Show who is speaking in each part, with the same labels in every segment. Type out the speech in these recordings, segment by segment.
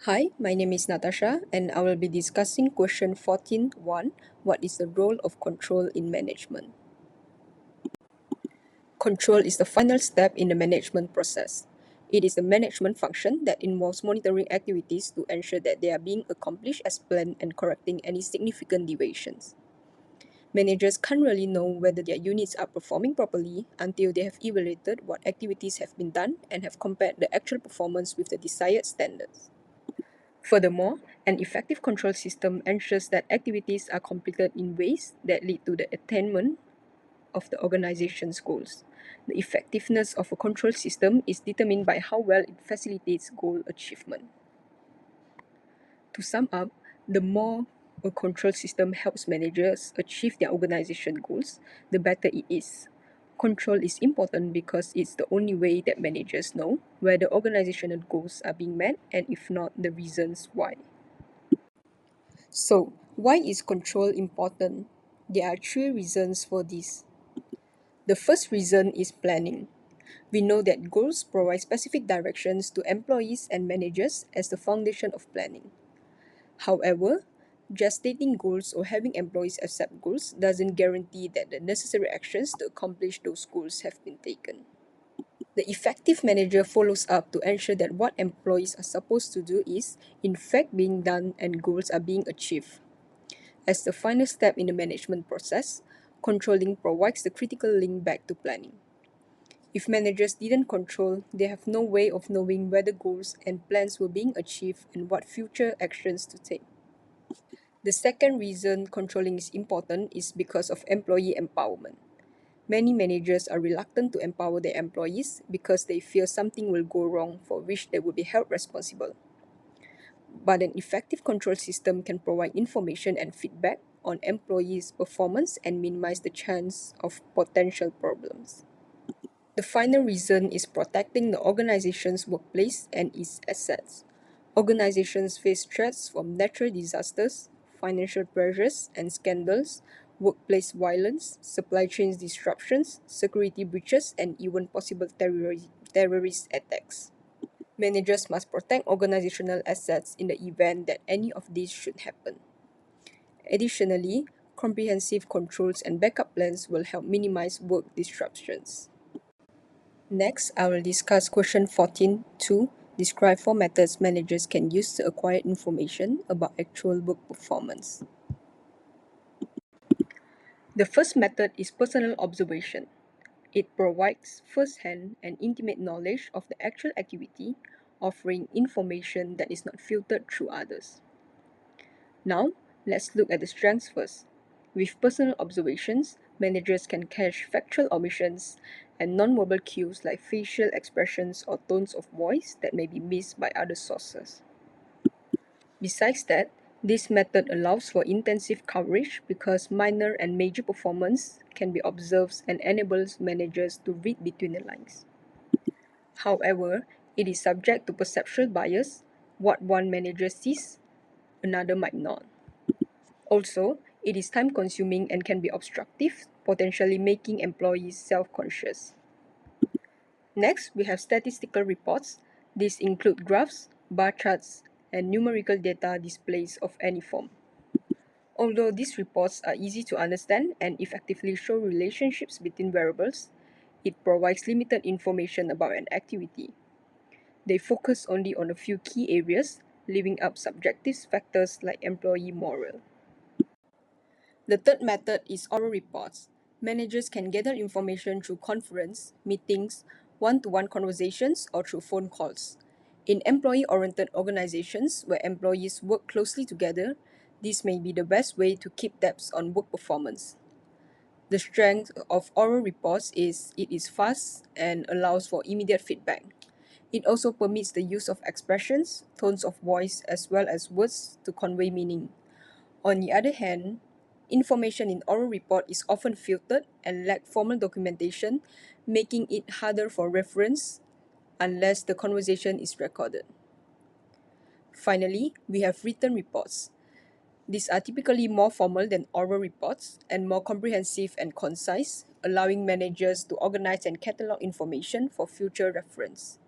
Speaker 1: Hi, my name is Natasha and I will be discussing question 14.1. What is the role of control in management? Control is the final step in the management process. It is a management function that involves monitoring activities to ensure that they are being accomplished as planned and correcting any significant deviations. Managers can't really know whether their units are performing properly until they have evaluated what activities have been done and have compared the actual performance with the desired standards. Furthermore, an effective control system ensures that activities are completed in ways that lead to the attainment of the organization's goals. The effectiveness of a control system is determined by how well it facilitates goal achievement. To sum up, the more a control system helps managers achieve their organization goals, the better it is. Control is important because it's the only way that managers know whether organizational goals are being met and if not, the reasons why. So, why is control important? There are three reasons for this. The first reason is planning. We know that goals provide specific directions to employees and managers as the foundation of planning. However, just stating goals or having employees accept goals doesn't guarantee that the necessary actions to accomplish those goals have been taken. The effective manager follows up to ensure that what employees are supposed to do is, in fact, being done and goals are being achieved. As the final step in the management process, controlling provides the critical link back to planning. If managers didn't control, they have no way of knowing whether goals and plans were being achieved and what future actions to take. The second reason controlling is important is because of employee empowerment. Many managers are reluctant to empower their employees because they fear something will go wrong for which they will be held responsible. But an effective control system can provide information and feedback on employees' performance and minimize the chance of potential problems. The final reason is protecting the organization's workplace and its assets. Organizations face threats from natural disasters, financial pressures and scandals, workplace violence, supply chain disruptions, security breaches, and even possible terrorist attacks. Managers must protect organizational assets in the event that any of these should happen. Additionally, comprehensive controls and backup plans will help minimize work disruptions. Next, I will discuss question 14.2. Describe 4 methods managers can use to acquire information about actual work performance. The first method is personal observation. It provides first-hand and intimate knowledge of the actual activity, offering information that is not filtered through others. Now, let's look at the strengths first. With personal observations, managers can catch factual omissions and nonverbal cues like facial expressions or tones of voice that may be missed by other sources. Besides that, this method allows for intensive coverage because minor and major performance can be observed and enables managers to read between the lines. However, it is subject to perceptual bias. What one manager sees, another might not. Also, it is time-consuming and can be obstructive, potentially making employees self-conscious. Next, we have statistical reports. These include graphs, bar charts, and numerical data displays of any form. Although these reports are easy to understand and effectively show relationships between variables, it provides limited information about an activity. They focus only on a few key areas, leaving out subjective factors like employee morale. The third method is oral reports. Managers can gather information through conference, meetings, one-to-one conversations, or through phone calls. In employee-oriented organizations where employees work closely together, this may be the best way to keep tabs on work performance. The strength of oral reports is it is fast and allows for immediate feedback. It also permits the use of expressions, tones of voice, as well as words to convey meaning. On the other hand, information in oral report is often filtered and lack formal documentation, making it harder for reference unless the conversation is recorded. Finally, we have written reports. These are typically more formal than oral reports and more comprehensive and concise, allowing managers to organize and catalog information for future reference.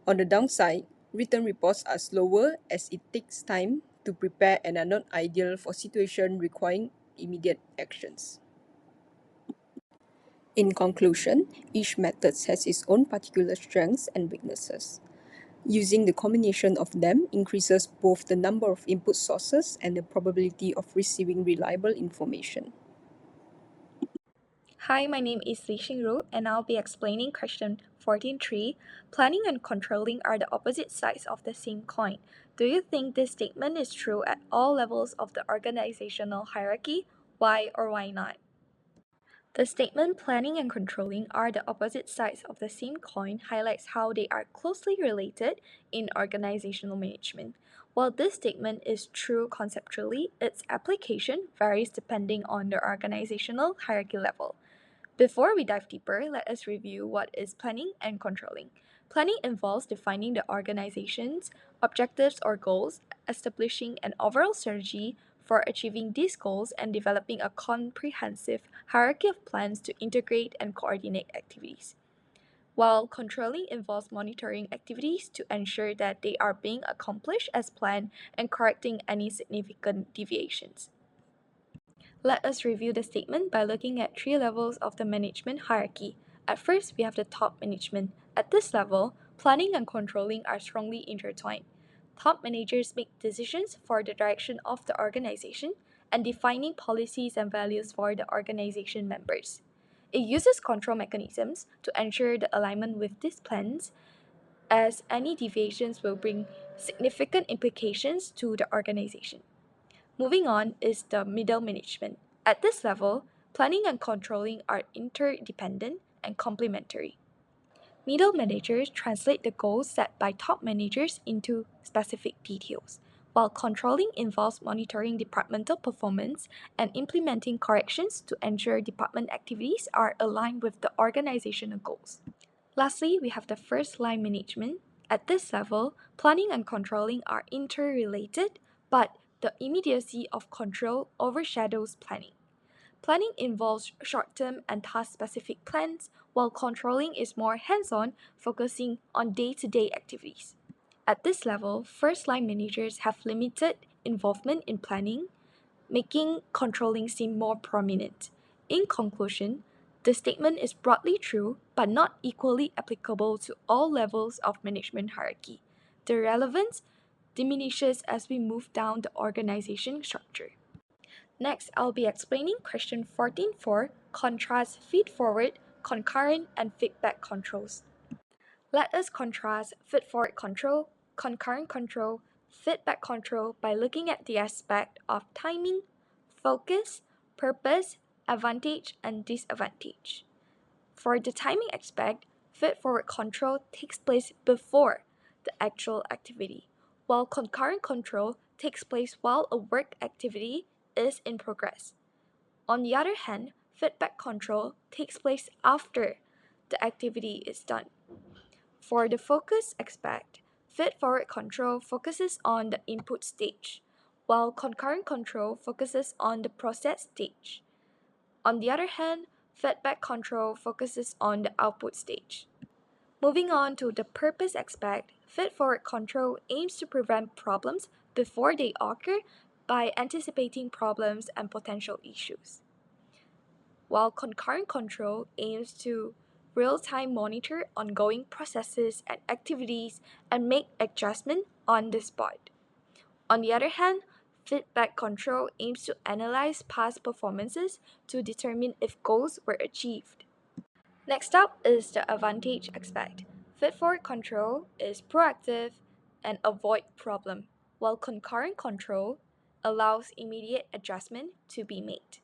Speaker 1: On the downside, Written reports are slower as it takes time to prepare and are not ideal for situations requiring immediate actions. In conclusion, each method has its own particular strengths and weaknesses. Using the combination of them increases both the number of input sources and the probability of receiving reliable information.
Speaker 2: Hi, my name is Li Xingru, and I'll be explaining question 14.3. Planning and controlling are the opposite sides of the same coin. Do you think this statement is true at all levels of the organizational hierarchy? Why or why not? The statement planning and controlling are the opposite sides of the same coin highlights how they are closely related in organizational management. While this statement is true conceptually, its application varies depending on the organizational hierarchy level. Before we dive deeper, let us review what is planning and controlling. Planning involves defining the organization's objectives or goals, establishing an overall strategy for achieving these goals, and developing a comprehensive hierarchy of plans to integrate and coordinate activities. While controlling involves monitoring activities to ensure that they are being accomplished as planned and correcting any significant deviations. Let us review the statement by looking at three levels of the management hierarchy. At first, we have the top management. At this level, planning and controlling are strongly intertwined. Top managers make decisions for the direction of the organization and defining policies and values for the organization members. It uses control mechanisms to ensure the alignment with these plans, as any deviations will bring significant implications to the organization. Moving on is the middle management. At this level, planning and controlling are interdependent and complementary. Middle managers translate the goals set by top managers into specific details, while controlling involves monitoring departmental performance and implementing corrections to ensure department activities are aligned with the organizational goals. Lastly, we have the first line management. At this level, planning and controlling are interrelated, but the immediacy of control overshadows planning. Planning involves short term and task specific plans, while controlling is more hands on, focusing on day to day activities. At this level, first line managers have limited involvement in planning, making controlling seem more prominent. In conclusion, the statement is broadly true but not equally applicable to all levels of management hierarchy. The relevance diminishes as we move down the organization structure. Next, I'll be explaining question 14.4, contrast feed-forward, concurrent, and feedback controls. Let us contrast feed-forward control, concurrent control, feedback control by looking at the aspect of timing, focus, purpose, advantage, and disadvantage. For the timing aspect, feed-forward control takes place before the actual activity, while concurrent control takes place while a work activity is in progress. On the other hand, feedback control takes place after the activity is done. For the focus aspect, feed-forward control focuses on the input stage, while concurrent control focuses on the process stage. On the other hand, feedback control focuses on the output stage. Moving on to the purpose aspect, feed-forward control aims to prevent problems before they occur by anticipating problems and potential issues, while concurrent control aims to real-time monitor ongoing processes and activities and make adjustment on the spot. On the other hand, feedback control aims to analyze past performances to determine if goals were achieved. Next up is the advantage aspect. Feed-forward control is proactive and avoid problem, while concurrent control allows immediate adjustment to be made.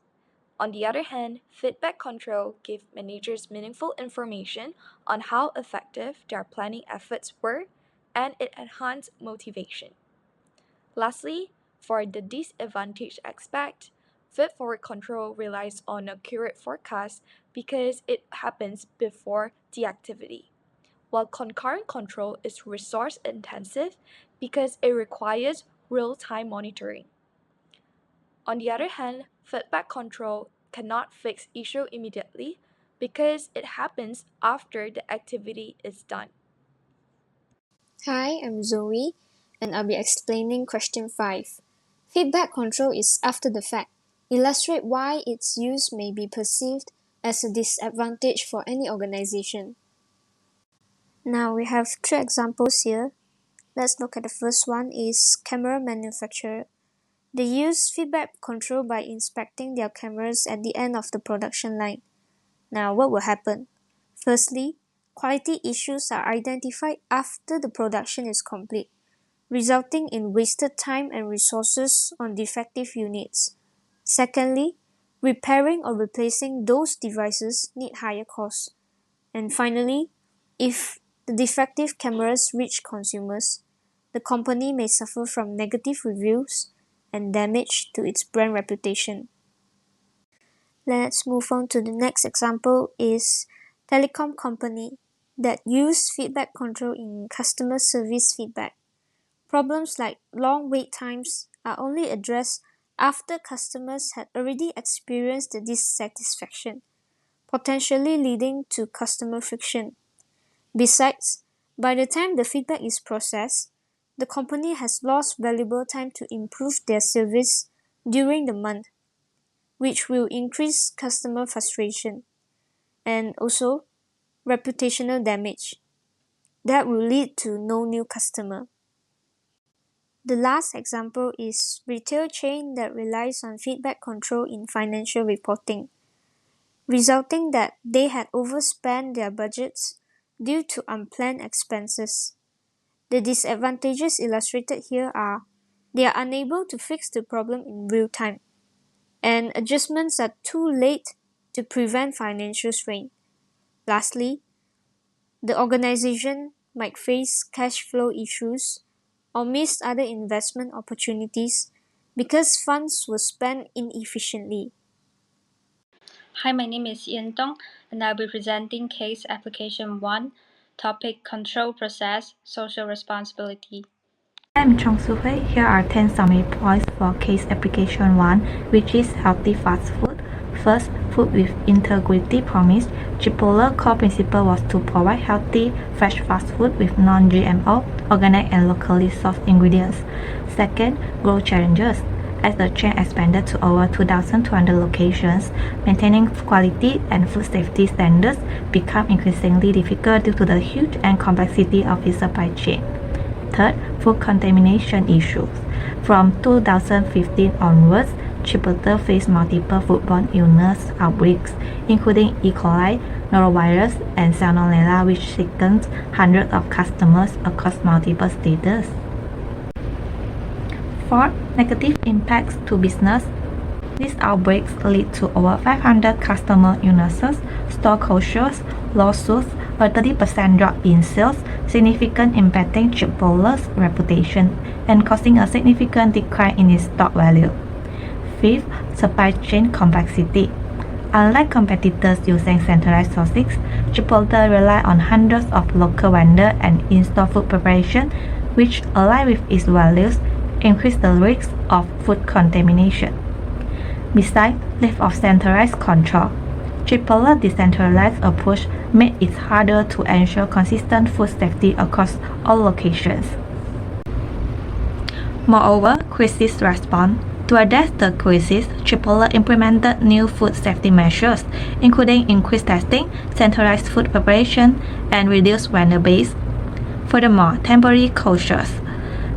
Speaker 2: On the other hand, feedback control gives managers meaningful information on how effective their planning efforts were, and it enhances motivation. Lastly, for the disadvantage aspect, feed-forward control relies on accurate forecast because it happens before the activity, while concurrent control is resource intensive because it requires real-time monitoring. On the other hand, feedback control cannot fix issue immediately because it happens after the activity is done.
Speaker 3: Hi, I'm Zoe, and I'll be explaining question 5. Feedback control is after the fact. Illustrate why its use may be perceived as a disadvantage for any organization. Now we have 3 examples here. Let's look at the first one is camera manufacturer. They use feedback control by inspecting their cameras at the end of the production line. Now what will happen? Firstly, quality issues are identified after the production is complete, resulting in wasted time and resources on defective units. Secondly, repairing or replacing those devices need higher costs. And finally, if the defective cameras reach consumers, the company may suffer from negative reviews and damage to its brand reputation. Let's move on to the next example is telecom company that use feedback control in customer service feedback. Problems like long wait times are only addressed after customers had already experienced the dissatisfaction, potentially leading to customer friction. Besides, by the time the feedback is processed, the company has lost valuable time to improve their service during the month, which will increase customer frustration and also reputational damage. That will lead to no new customer. The last example is retail chain that relies on feedback control in financial reporting, resulting that they had overspent their budgets due to unplanned expenses. The disadvantages illustrated here are they are unable to fix the problem in real time, and adjustments are too late to prevent financial strain. Lastly, the organization might face cash flow issues or miss other investment opportunities because funds were spent inefficiently.
Speaker 4: Hi, my name is Ian Dong, and I'll be presenting case application 1, topic control process, social responsibility.
Speaker 5: I'm Chong Soo Hui. Here are 10 summary points for case application 1, which is healthy fast food. First, food with integrity promise. Chipotle core principle was to provide healthy, fresh fast food with non-GMO, organic and locally sourced ingredients. Second, growth challenges. As the chain expanded to over 2,200 locations, maintaining quality and food safety standards became increasingly difficult due to the huge and complexity of its supply chain. Third, food contamination issues. From 2015 onwards, Chipotle faced multiple foodborne illness outbreaks, including E. coli, norovirus, and salmonella, which sickened hundreds of customers across multiple states. Fourth, negative impacts to business. These outbreaks lead to over 500 customer illnesses, store closures, lawsuits, a 30% drop in sales, significant impacting Chipotle's reputation, and causing a significant decline in its stock value. Fifth, supply chain complexity. Unlike competitors using centralized sourcing, Chipotle rely on hundreds of local vendors and in-store food preparation, which, allied with its values, increase the risk of food contamination. Besides, lack of centralized control, Chipotle's decentralized approach made it harder to ensure consistent food safety across all locations. Moreover, crisis response. To address the crisis, Chipotle implemented new food safety measures, including increased testing, centralized food preparation, and reduced vendor base. Furthermore, temporary closures.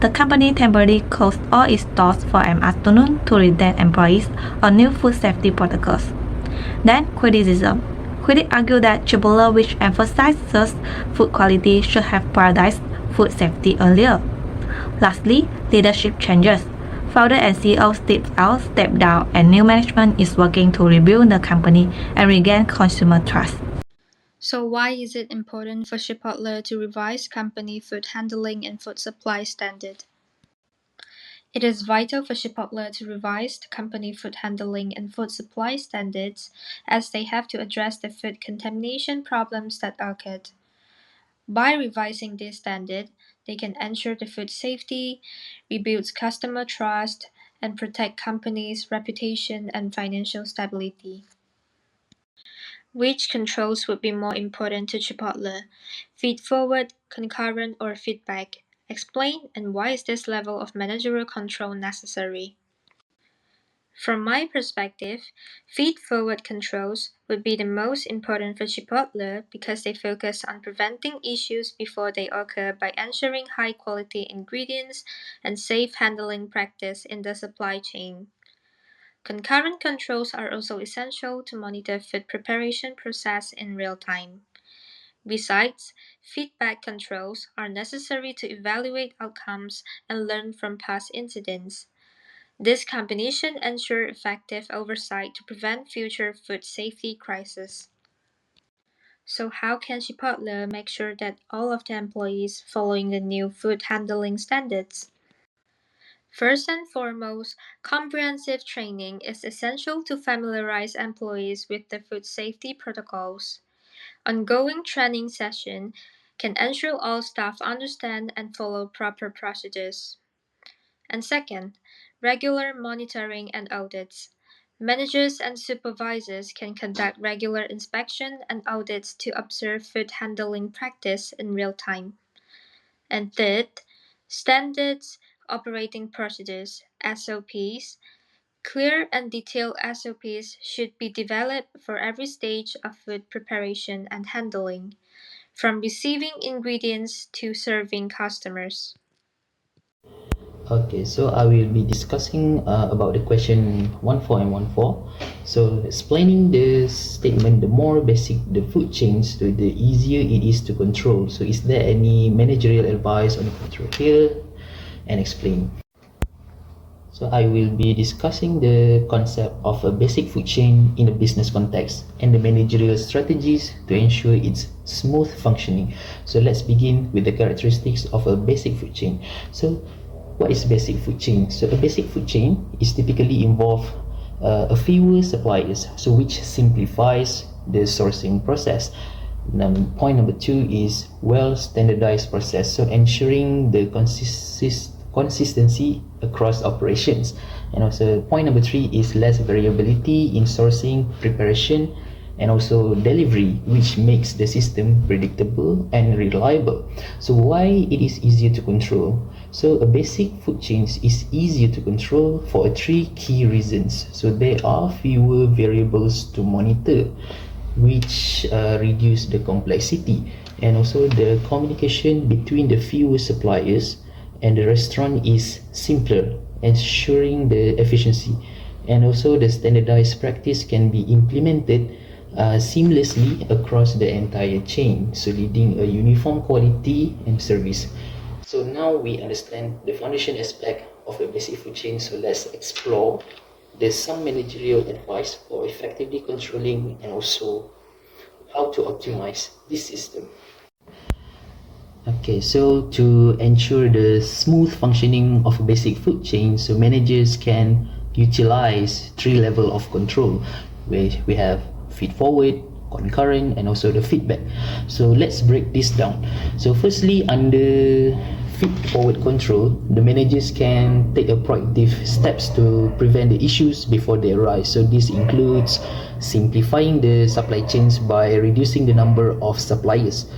Speaker 5: The company temporarily closed all its stores for an afternoon to retrain employees on new food safety protocols. Then, criticism. Critics argue that Chipotle, which emphasizes food quality, should have prioritized food safety earlier. Lastly, leadership changes. Founder and CEO stepped down, and new management is working to rebuild the company and regain consumer trust.
Speaker 4: So why is it important for Chipotle to revise company food handling and food supply standard? It is vital for Chipotle to revise the company food handling and food supply standards, as they have to address the food contamination problems that occurred. By revising this standard, they can ensure the food safety, rebuild customer trust, and protect company's reputation and financial stability. Which controls would be more important to Chipotle? Feed forward, concurrent, or feedback? Explain, and why is this level of managerial control necessary? From my perspective, feed-forward controls would be the most important for Chipotle because they focus on preventing issues before they occur by ensuring high-quality ingredients and safe handling practice in the supply chain. Concurrent controls are also essential to monitor food preparation process in real time. Besides, feedback controls are necessary to evaluate outcomes and learn from past incidents. This combination ensures effective oversight to prevent future food safety crises. So how can Chipotle make sure that all of the employees following the new food handling standards? First and foremost, comprehensive training is essential to familiarize employees with the food safety protocols. Ongoing training sessions can ensure all staff understand and follow proper procedures. And second, regular monitoring and audits. Managers and supervisors can conduct regular inspection and audits to observe food handling practice in real time. And third, standards operating procedures (SOPs). Clear and detailed SOPs should be developed for every stage of food preparation and handling, from receiving ingredients to serving customers.
Speaker 6: Okay, so I will be discussing about the question 14 and 14. So explaining the statement, the more basic the food chains, the easier it is to control. So is there any managerial advice on the control here? And explain. So I will be discussing the concept of a basic food chain in a business context and the managerial strategies to ensure its smooth functioning. So let's begin with the characteristics of a basic food chain. So what is basic food chain? So a basic food chain is typically involve a fewer suppliers, so which simplifies the sourcing process. Point number two is well standardized process, so ensuring the consistency across operations. And also point number three is less variability in sourcing, preparation, and also delivery, which makes the system predictable and reliable. So why it is easier to control? So a basic food chain is easier to control for three key reasons. So there are fewer variables to monitor, which reduce the complexity, and also the communication between the fewer suppliers and the restaurant is simpler, ensuring the efficiency. And also the standardized practice can be implemented seamlessly across the entire chain, so leading a uniform quality and service. So now we understand the foundation aspect of a basic food chain, so let's explore the some managerial advice for effectively controlling and also how to optimize this system. Okay, so to ensure the smooth functioning of a basic food chain, so managers can utilize three levels of control. We have feed forward, concurrent, and also the feedback. So let's break this down. So firstly, under feed forward control, the managers can take a proactive steps to prevent the issues before they arise. So this includes simplifying the supply chains by reducing the number of suppliers,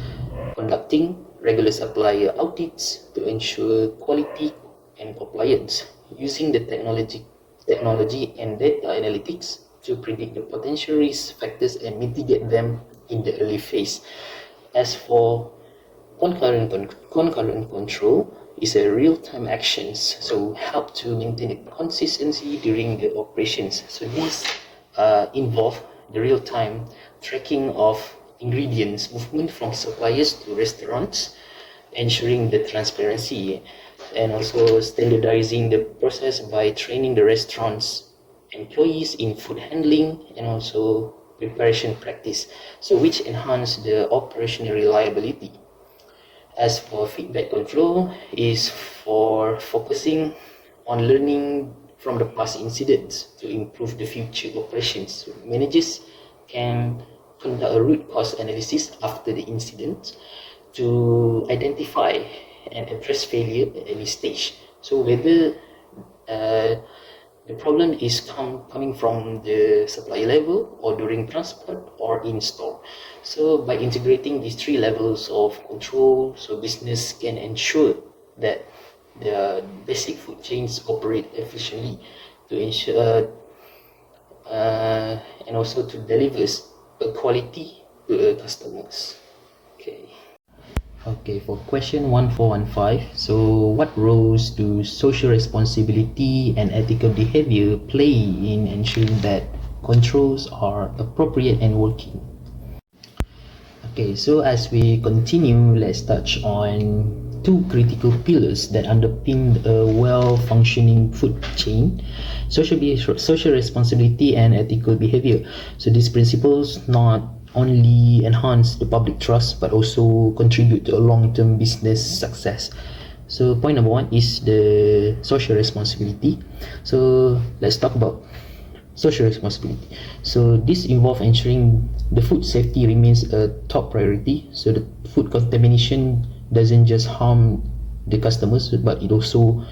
Speaker 6: conducting regular supplier audits to ensure quality and compliance, using the technology and data analytics to predict the potential risk factors and mitigate them in the early phase. As for concurrent control, is a real-time actions, so help to maintain a consistency during the operations. So these involve the real-time tracking of ingredients movement from suppliers to restaurants, ensuring the transparency, and also standardizing the process by training the restaurants employees in food handling and also preparation practice, so which enhance the operational reliability. As for feedback control, is for focusing on learning from the past incidents to improve the future operations. So managers can conduct a root cause analysis after the incident to identify and address failure at any stage. So whether The problem is coming from the supply level or during transport or in store. So by integrating these three levels of control, so business can ensure that the basic food chains operate efficiently to ensure and also to deliver a quality to the customers. Okay, for question 1415, so what roles do social responsibility and ethical behavior play in ensuring that controls are appropriate and working? Okay, so as we continue, let's touch on two critical pillars that underpin a well-functioning food chain: social responsibility and ethical behavior. So these principles not only enhance the public trust but also contribute to a long-term business success. So point number one is the social responsibility. So let's talk about social responsibility. So this involves ensuring the food safety remains a top priority. So the food contamination doesn't just harm the customers, but it also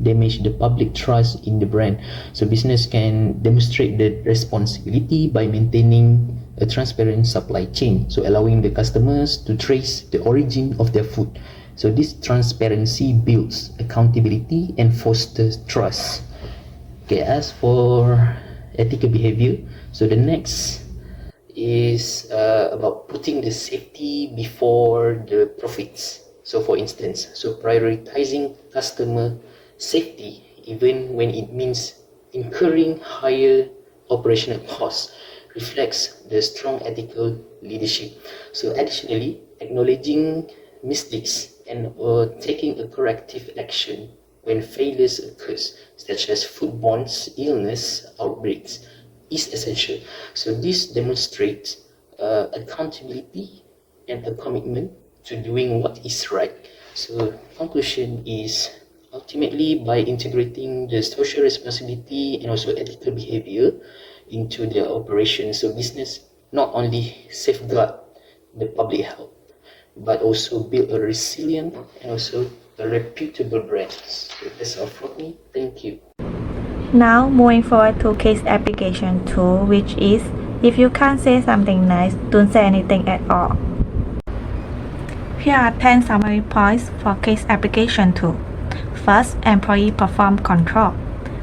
Speaker 6: damage the public trust in the brand. So business can demonstrate the responsibility by maintaining a transparent supply chain, so allowing the customers to trace the origin of their food. So this transparency builds accountability and fosters trust. Okay, as for ethical behavior, so the next is about putting the safety before the profits. So for instance, so prioritizing customer safety even when it means incurring higher operational costs reflects the strong ethical leadership. So additionally, acknowledging mistakes and taking a corrective action when failures occurs, such as foodborne illness outbreaks, is essential. So this demonstrates accountability and a commitment to doing what is right. So conclusion is ultimately by integrating the social responsibility and also ethical behavior into their operations, so business not only safeguard the public health but also build a resilient and also a reputable brand. So that's all from me. Thank you.
Speaker 5: Now moving forward to case application 2, which is if you can't say something nice, don't say anything at all. Here are 10 summary points for case application 2. First, employee performance control.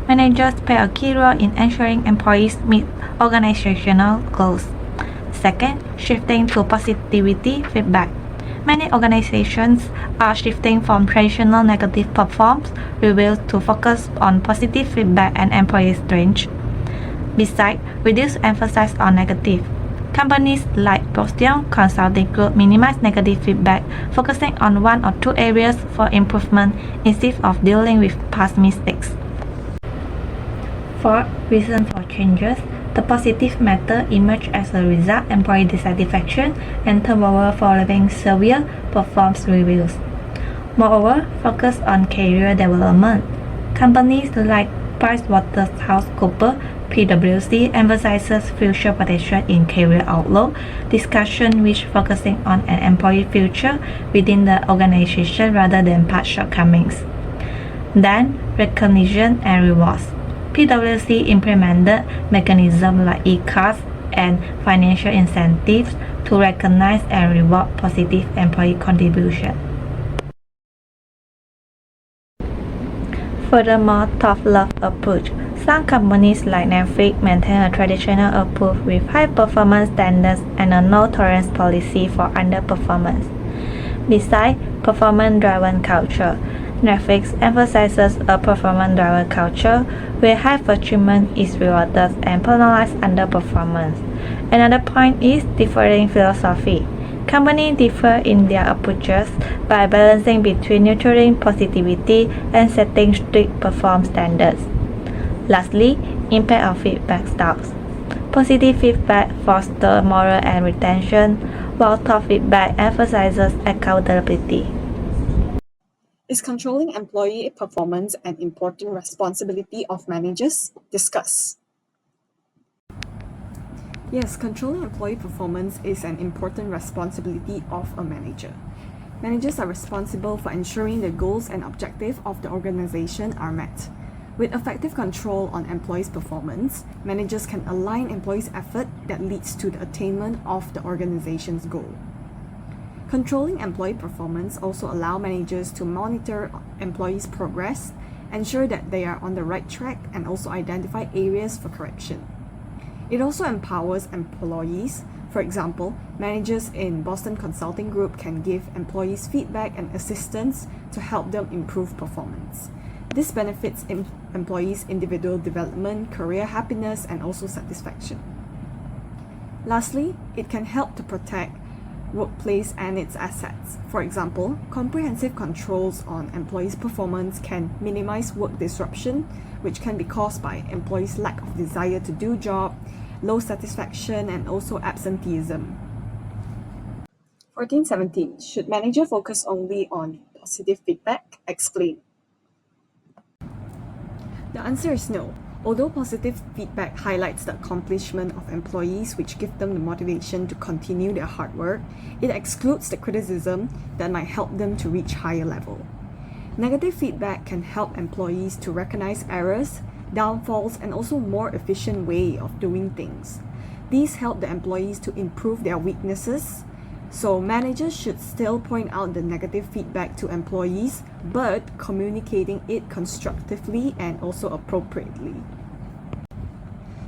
Speaker 5: Managers play a key role in ensuring employees meet organizational goals. Second, shifting to positivity feedback. Many organizations are shifting from traditional negative performance reviews to focus on positive feedback and employee strengths. Besides, reduce emphasis on negative. Companies like Boston Consulting Group minimize negative feedback, focusing on one or two areas for improvement instead of dealing with past mistakes. Fourth, reason for changes. The positive matter emerged as a result employee dissatisfaction and turnover following severe performance reviews. Moreover, focus on career development. Companies like PricewaterhouseCoopers, PwC emphasizes future potential in career outlook discussion, which focusing on an employee future within the organization rather than past shortcomings. Then, recognition and rewards. PwC implemented mechanisms like e-cards and financial incentives to recognize and reward positive employee contribution. Furthermore, tough love approach. Some companies like Netflix maintain a traditional approach with high performance standards and a no tolerance policy for underperformance. Besides, performance-driven culture. Netflix emphasizes a performance-driven culture where high achievement is rewarded and penalizes underperformance. Another point is differing philosophy. Companies differ in their approaches by balancing between nurturing positivity and setting strict performance standards. Lastly, impact of feedback styles. Positive feedback fosters morale and retention, while tough feedback emphasizes accountability.
Speaker 7: Is controlling employee performance an important responsibility of managers? Discuss. Yes, controlling employee performance is an important responsibility of a manager. Managers are responsible for ensuring the goals and objectives of the organization are met. With effective control on employees' performance, managers can align employees' effort that leads to the attainment of the organization's goal. Controlling employee performance also allows managers to monitor employees' progress, ensure that they are on the right track, and also identify areas for correction. It also empowers employees. For example, managers in Boston Consulting Group can give employees feedback and assistance to help them improve performance. This benefits employees' individual development, career happiness, and also satisfaction. Lastly, it can help to protect workplace and its assets. For example, comprehensive controls on employees' performance can minimize work disruption, which can be caused by employees' lack of desire to do job, low satisfaction, and also absenteeism. 1417. Should manager focus only on positive feedback? Explain. The answer is no. Although positive feedback highlights the accomplishment of employees, which give them the motivation to continue their hard work, it excludes the criticism that might help them to reach higher level. Negative feedback can help employees to recognize errors, downfalls, and also more efficient way of doing things. These help the employees to improve their weaknesses. So managers should still point out the negative feedback to employees, but communicating it constructively and also appropriately.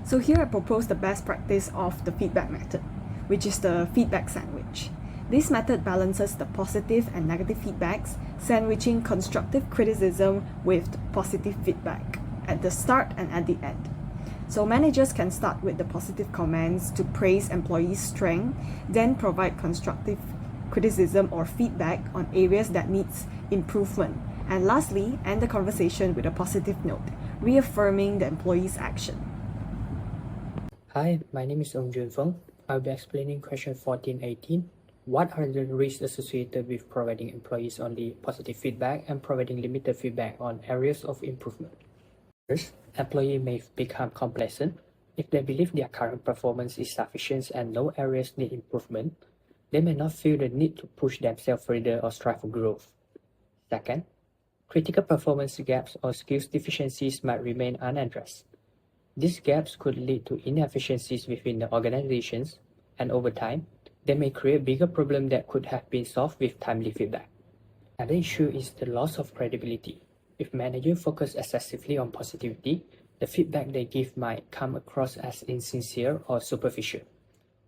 Speaker 7: So here I propose the best practice of the feedback method, which is the feedback sandwich. This method balances the positive and negative feedbacks, sandwiching constructive criticism with positive feedback at the start and at the end. So managers can start with the positive comments to praise employees' strength, then provide constructive criticism or feedback on areas that needs improvement, and lastly, end the conversation with a positive note, reaffirming the employee's action.
Speaker 8: Hi, my name is Ong Jun Feng. I'll be explaining question 1418. What are the risks associated with providing employees only positive feedback and providing limited feedback on areas of improvement? First, employees may become complacent. If they believe their current performance is sufficient and no areas need improvement, they may not feel the need to push themselves further or strive for growth. Second, critical performance gaps or skills deficiencies might remain unaddressed. These gaps could lead to inefficiencies within the organizations, and over time, they may create bigger problems that could have been solved with timely feedback. Another issue is the loss of credibility. If managers focus excessively on positivity, the feedback they give might come across as insincere or superficial.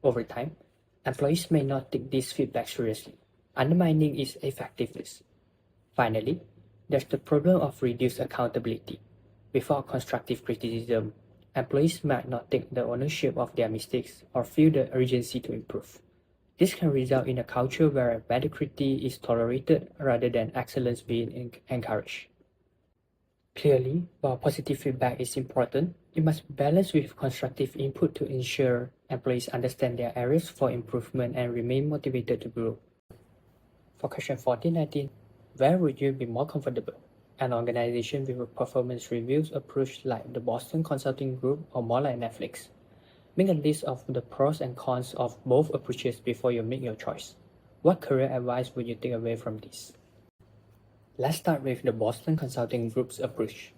Speaker 8: Over time, employees may not take this feedback seriously, undermining its effectiveness. Finally, there's the problem of reduced accountability. Without constructive criticism, employees might not take the ownership of their mistakes or feel the urgency to improve. This can result in a culture where mediocrity is tolerated rather than excellence being encouraged. Clearly, while positive feedback is important, it must be balanced with constructive input to ensure employees understand their areas for improvement and remain motivated to grow. For question 1419, where would you be more comfortable? An organization with a performance reviews approach like the Boston Consulting Group or more like Netflix? Make a list of the pros and cons of both approaches before you make your choice. What career advice would you take away from this? Let's start with the Boston Consulting Group's approach.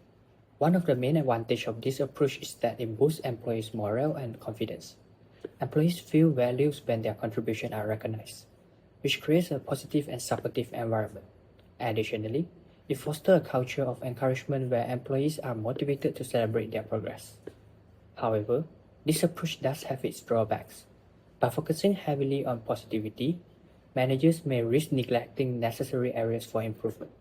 Speaker 8: One of the main advantages of this approach is that it boosts employees' morale and confidence. Employees feel valued when their contributions are recognized, which creates a positive and supportive environment. Additionally, it fosters a culture of encouragement where employees are motivated to celebrate their progress. However, this approach does have its drawbacks. By focusing heavily on positivity, managers may risk neglecting necessary areas for improvement.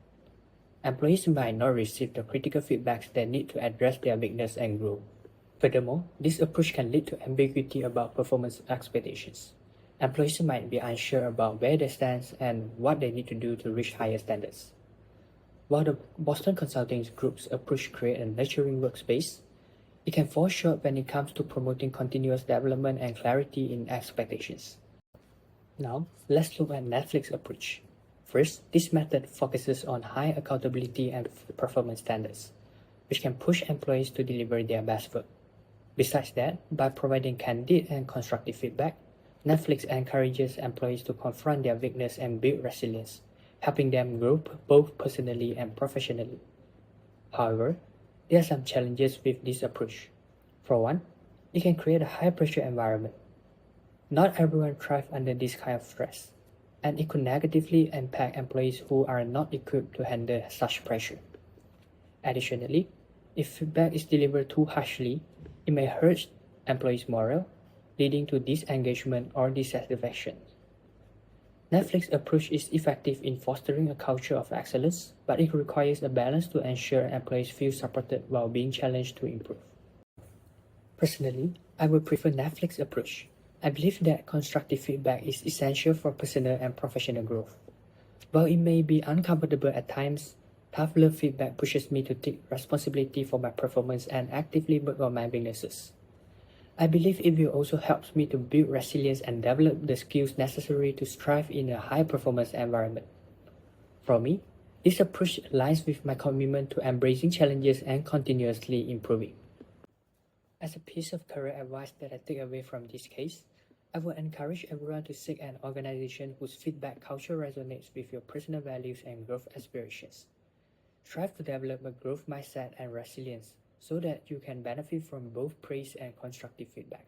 Speaker 8: Employees might not receive the critical feedbacks they need to address their weakness and grow. Furthermore, this approach can lead to ambiguity about performance expectations. Employees might be unsure about where they stand and what they need to do to reach higher standards. While the Boston Consulting Group's approach creates a nurturing workspace, it can fall short when it comes to promoting continuous development and clarity in expectations. Now, let's look at Netflix's approach. First, this method focuses on high accountability and performance standards, which can push employees to deliver their best work. Besides that, by providing candid and constructive feedback, Netflix encourages employees to confront their weakness and build resilience, helping them grow both personally and professionally. However, There are some challenges with this approach. For one, it can create a high-pressure environment. Not everyone thrives under this kind of stress, and it could negatively impact employees who are not equipped to handle such pressure. Additionally, if feedback is delivered too harshly, it may hurt employees' morale, leading to disengagement or dissatisfaction. Netflix's approach is effective in fostering a culture of excellence, but it requires a balance to ensure employees feel supported while being challenged to improve. Personally, I would prefer Netflix's approach. I believe that constructive feedback is essential for personal and professional growth. While it may be uncomfortable at times, tough love feedback pushes me to take responsibility for my performance and actively work on my weaknesses. I believe it will also help me to build resilience and develop the skills necessary to strive in a high-performance environment. For me, this approach aligns with my commitment to embracing challenges and continuously improving. As a piece of career advice that I take away from this case, I would encourage everyone to seek an organization whose feedback culture resonates with your personal values and growth aspirations. Strive to develop a growth mindset and resilience so that you can benefit from both praise and constructive feedback.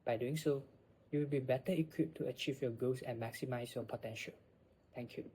Speaker 8: By doing so, you will be better equipped to achieve your goals and maximize your potential. Thank you.